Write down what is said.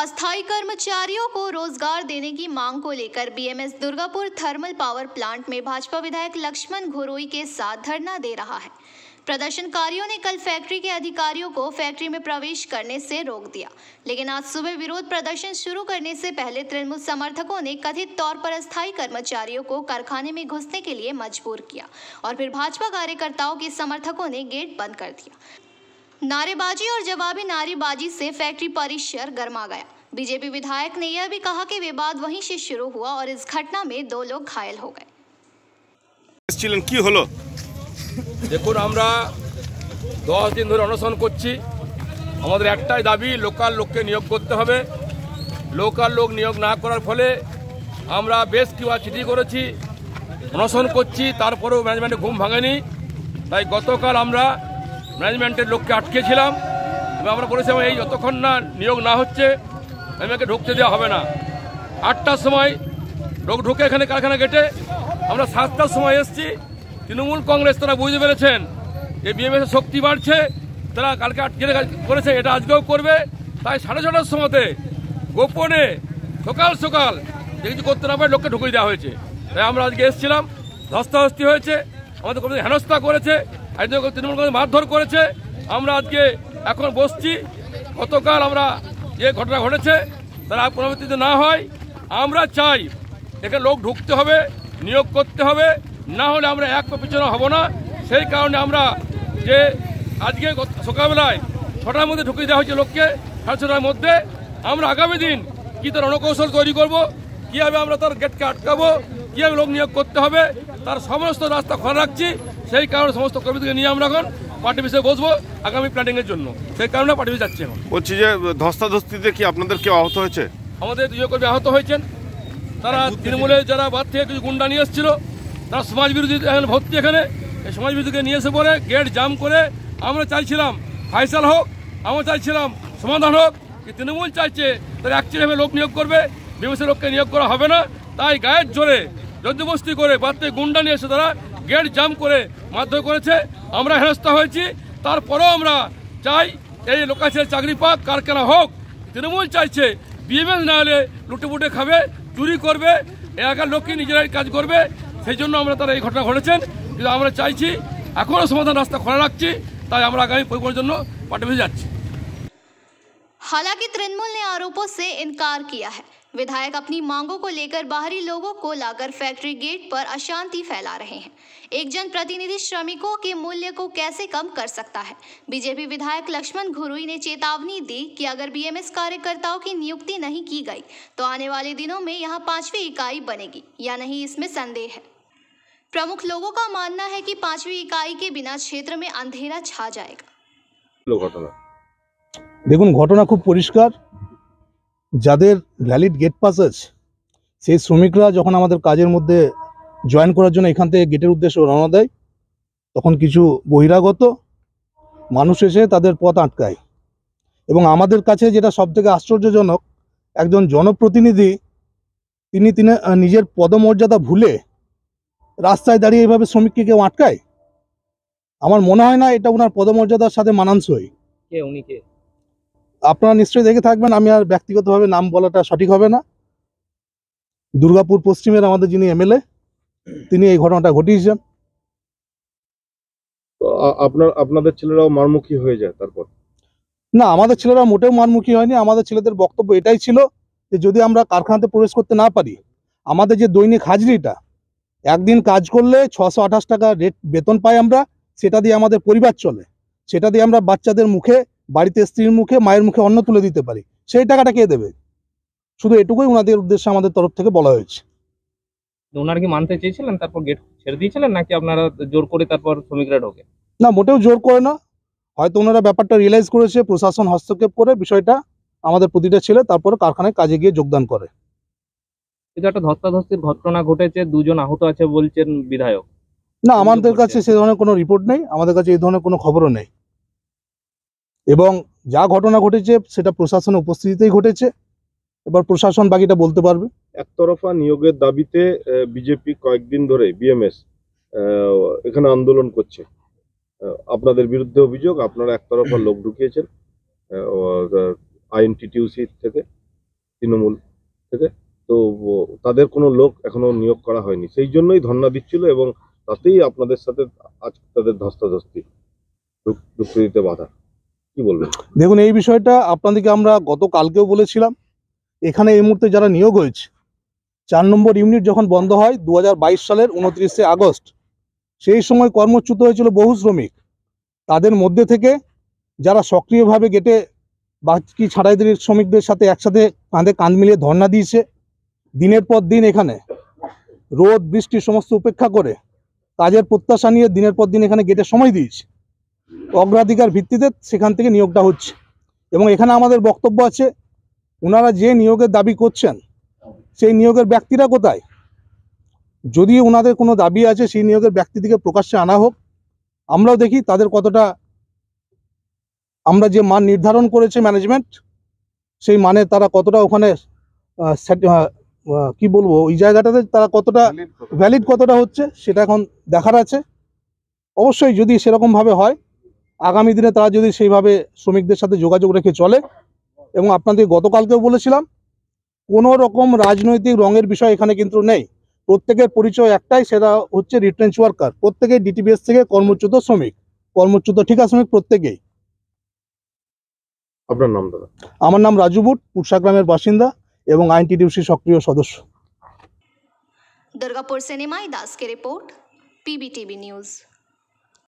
अस्थायी कर्मचारियों को रोजगार देने की मांग को लेकर BMS Durgapur thermal power plant में भाजपा विधायक लक्ष्मण घुरोई के साथ धरना दे रहा है। प्रदर्शनकारियों ने कल फैक्ट्री के अधिकारियों को फैक्ट्री में प्रवेश करने से रोक दिया, लेकिन आज सुबह विरोध प्रदर्शन शुरू करने से पहले तृणमूल समर्थकों ने कथित तौर पर अस्थायी कर्मचारियों को कारखाने में घुसने के लिए मजबूर किया और फिर भाजपा कार्यकर्ताओं के समर्थकों ने गेट बंद कर दिया। नारेबाजी और जवाबी नारेबाजी से फैक्ट्री परिसर गर्मा गया। बीजेपी विधायक ने यह भी कहा कि विवाद वहीं से शुरू हुआ और इस घटना में 2 लोग घायल हो गए। দেখুন আমরা 10 দিন ধরে অনশন করছি। আমাদের একটাই দাবি, লোকাল লোককে নিয়োগ করতে হবে। লোকাল লোক নিয়োগ না করার ফলে আমরা বেশ কিছু চিঠি করেছি, অনশন করছি, তারপরেও ম্যানেজমেন্টে ঘুম ভাঙেনি। তাই গতকাল আমরা ম্যানেজমেন্টের লোককে আটকেছিলাম এবং আমরা বলেছিলাম এই যতক্ষণ না নিয়োগ না হচ্ছে আমাকে ঢুকতে দেওয়া হবে না। 8টার সময় লোক ঢুকে এখানে কারখানা গেটে, আমরা 7টার সময় এসেছি। তৃণমূল কংগ্রেস তারা বুঝতে পেরেছেন যে বিএমএস শক্তি বাড়ছে, তারা কালকে আটকে করেছে, এটা আজকেও করবে। তাই 6:30টার সময়তে গোপনে সকাল সকাল যে কিছু করতে না পারে লোককে ঢুকিয়ে দেওয়া হয়েছে। তাই আমরা আজকে এসেছিলাম, ধস্তাধস্তি হয়েছে, আমাদের কোনো হেনস্থা করেছে, একজন তৃণমূল কংগ্রেস মারধর করেছে। আমরা আজকে এখন বসছি। গতকাল আমরা যে ঘটনা ঘটেছে তারা পুনরাবৃত্তি না হয়, আমরা চাই এখানে লোক ঢুকতে হবে, নিয়োগ করতে হবে, না হলে আমরা এক পা পিছনে হব না। সেই কারণে আমরা যে আজকে সকালবেলায় 6টার মধ্যে ঢুকিয়ে দেওয়া হয়েছে লোককে, 6:30টার মধ্যে আমরা আগামী দিন কি তার রণকৌশল তৈরি করব, কীভাবে আমরা তার গেটকে আটকাবো, কীভাবে লোক নিয়োগ করতে হবে, তার সমস্ত রাস্তা খোলা রাখছি। সেই কারণে সমস্ত কর্মীদেরকে নিয়ে আমরা এখন পার্টি অফিসে বসবো আগামী প্ল্যানিংয়ের জন্য। সেই কারণে পার্টি অফিসে যাচ্ছি। এখন বলছি যে ধস্তাধস্তিতে কি আপনাদের কেউ আহত হয়েছে? আমাদের 2 কর্মী আহত হয়েছেন। তারা তৃণমূলের যারা বাদ থেকে কিছু গুন্ডা নিয়ে এসেছিল, তারা সমাজ বিরোধী ভর্তি, এখানে এই সমাজ বিরোধীকে নিয়ে এসে পরে গেট জাম করে আমরা চাইছিলাম ফাইসাল হোক, আমরা চাইছিলাম সমাধান হোক। তৃণমূল চাইছে তারা অ্যাকচুয়ালি লোক নিয়োগ করবে, বিএমএসের লোককে নিয়োগ করা হবে না। তাই গায়ের জোরে জোরজবস্তি করে বাদ থেকে গুন্ডা নিয়ে এসে তারা গেট জাম করে মারধর করেছে। আমরা হেনস্থা হয়েছি। তারপরেও আমরা চাই এই লোকাছের চাকরি পাক, কারখানা হোক। তৃণমূল চাইছে বিএমএস না হলে লুটেপুটে খাবে, চুরি করবে, এলাকার লোককে নিজেরাই কাজ করবে। সেই জন্য আমরা তারা এই ঘটনা ঘটেছেন, কিন্তু আমরা চাইছি এখনো সমাধান রাস্তা খোলা রাখছি। তাই আমরা আগামী পরিকল্পনার জন্য পার্টি অফিসে যাচ্ছি। हालांकि तृणमूल ने आरोपों से इनकार किया है। विधायक अपनी मांगों को लेकर बाहरी लोगों को लाकर फैक्ट्री गेट पर अशांति फैला रहे हैं। एक जनप्रतिनिधि श्रमिकों के मूल्य को कैसे कम कर सकता है? बीजेपी विधायक लक्ष्मण घुरोई ने चेतावनी दी कि अगर बीएमएस कार्यकर्ताओं की नियुक्ति नहीं की गई तो आने वाले दिनों में यहां 5वीं इकाई बनेगी या नहीं, इसमें संदेह है। प्रमुख लोगों का मानना है कि 5वीं इकाई के बिना क्षेत्र में अंधेरा छा जाएगा। দেখুন, ঘটনা খুব পরিষ্কার। যাদের ভ্যালিড গেট পাস আছে সেই শ্রমিকরা যখন আমাদের কাজের মধ্যে জয়েন করার জন্য এখান থেকে গেটের উদ্দেশ্যে রওনা দেয়, তখন কিছু বহিরাগত মানুষ এসে তাদের পথ আটকায়। এবং আমাদের কাছে যেটা সবথেকে আশ্চর্যজনক, একজন জনপ্রতিনিধি তিনি নিজের পদমর্যাদা ভুলে রাস্তায় দাঁড়িয়ে এইভাবে শ্রমিককে কেউ আটকায়? আমার মনে হয় না এটা ওনার পদমর্যাদার সাথে মানানসই। আপনারা নিশ্চয়ই দেখে থাকবেন, আমি আর ব্যক্তিগতভাবে নাম বলাটা সঠিক হবে না। দুর্গাপুর পশ্চিমের আমাদের যিনি এমএলএ, তিনি এই ঘটনাটা ঘটিয়েছেন। আপনাদের ছেলেরাও মারমুখী হয়ে যায় তারপর? না, আমাদের ছেলেরা মোটেও মারমুখী হয়নি। আমাদের ছেলেদের বক্তব্য এটাই ছিল যে যদি আমরা কারখানাতে প্রবেশ করতে না পারি, আমাদের যে দৈনিক হাজিরিটা, একদিন কাজ করলে 628 টাকা রেট বেতন পাই আমরা, সেটা দিয়ে আমাদের পরিবার চলে, সেটা দিয়ে আমরা বাচ্চাদের মুখে, বাড়িতে স্ত্রীর মুখে, মায়ের মুখে অন্ন তুলে দিতে পারি। সেই টাকাটা কে দেবে? শুধু এটুকুই ওনাদের উদ্দেশ্যে আমাদের তরফ থেকে বলা হয়েছে। ওনারা কি মানতে চেয়েছিলেন, তারপর গেট ছেড়ে দিয়েছিলেন, নাকি আপনারা জোর করে তারপর শ্রমিকরা ঢোকে? না, মোটেও জোর করে না। হয়তো ওনারা ব্যাপারটা রিয়েলাইজ করেছে, প্রশাসন হস্তক্ষেপ করে বিষয়টা আমাদের প্রতিটা ছেলে তারপরে কারখানায় কাজে গিয়ে যোগদান করে। কিন্তু একটা ধস্তাধস্তির ঘটনা ঘটেছে, 2 জন আহত আছে বলছেন বিধায়ক। না, আমাদের কাছে সে ধরনের কোনো রিপোর্ট নেই, আমাদের কাছে এই ধরনের কোনো খবরও নেই। এবং যা ঘটনা ঘটেছে সেটা প্রশাসনের উপস্থিতিতেই ঘটেছে। এবার প্রশাসন বাকিটা বলতে পারবে। একতরফা নিয়োগের দাবিতে বিজেপি কয়েকদিন ধরে বিএমএস এখানে আন্দোলন করছে। আপনাদের বিরুদ্ধে অভিযোগ আপনারা একতরফা লোক ঢুকিয়েছেন আইএনটিটিউসি থেকে। তৃণমূল থেকে। তো তাদের কোনো লোক এখনো নিয়োগ করা হয়নি, সেই জন্যই ধর্ণা দিচ্ছিল এবং তাতেই আপনাদের সাথে আজ তাদের ধস্তাধস্তি, ঢুকতে দিতে বাধা। কি বলবেন? দেখুন, এই বিষয়টা আপনাদেরকে আমরা গতকালকেও বলেছিলাম। এখানে এই মুহূর্তে যারা নিয়োগ হয়েছে, 4 নম্বর ইউনিট যখন বন্ধ হয় 2022 সালের 29শে আগস্ট, সেই সময় কর্মচ্যুত হয়েছিল বহু শ্রমিক। তাদের মধ্যে থেকে যারা সক্রিয়ভাবে গেটে বাকি ছাঁটাইদের শ্রমিকদের সাথে একসাথে কাঁধে কাঁধ মিলিয়ে ধর্ণা দিয়েছে, দিনের পর দিন এখানে রোদ বৃষ্টি সমস্ত উপেক্ষা করে কাজের প্রত্যাশা নিয়ে দিনের পর দিন এখানে গেটে সময় দিয়েছে, অগ্রাধিকার ভিত্তিতে সেখান থেকে নিয়োগটা হচ্ছে। এবং এখানে আমাদের বক্তব্য আছে, ওনারা যে নিয়োগের দাবি করছেন সেই নিয়োগের ব্যক্তিরা কোথায়? যদি ওনাদের কোনো দাবি আছে সেই নিয়োগের ব্যক্তিদিকে প্রকাশ্যে আনা হোক, আমরাও দেখি তাদের কতটা, আমরা যে মান নির্ধারণ করেছে ম্যানেজমেন্ট সেই মানে তারা কতটা ওখানে কি বলবো, ওই জায়গাটাতে তারা কতটা ভ্যালিড কতটা হচ্ছে সেটা এখন দেখার আছে। অবশ্যই যদি সেরকমভাবে হয়, আগামী দিনে তারা যদি সেইভাবে শ্রমিকদের সাথে যোগাযোগ রেখে চলে, এবং আপনাদের গতকালকেও বলেছিলাম, কোনো রকম রাজনৈতিক রঙের বিষয় এখানে কিন্তু নেই। প্রত্যেকের পরিচয় একটাই, সেটা হচ্ছে রিট্রেঞ্চ ওয়ার্কার। প্রত্যেকেই ডিটিবিএস থেকে কর্মচ্যুত শ্রমিক, কর্মচ্যুত ঠিকা শ্রমিক প্রত্যেকেই। আপনার নাম দাদা? আমার নাম রাজু বুট, পুরসা গ্রামের বাসিন্দা এবং আইএনটিটিউসি সক্রিয় সদস্য। दुर्गापुर से निमाई दास की रिपोर्ट, पीबीटीवी न्यूज़।